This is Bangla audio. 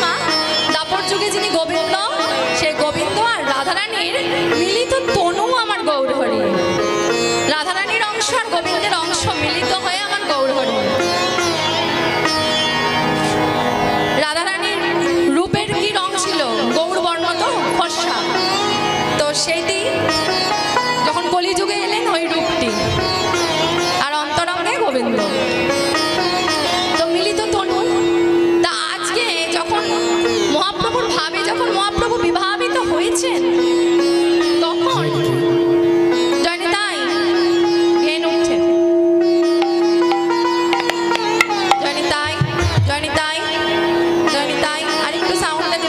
মা দাপর যুগে যিনি গোবিন্দ, সেই গোবিন্দ আর রাধারানীর মিলিত তনু আমার গৌরহরি। রাধারানীর অংশ আর গোবিন্দের অংশ মিলিত হয়ে আমার গৌরহরি। রাধারানীর রূপের কি রং ছিল? গৌরবর্ণ, তো ফর্সা। তো সেই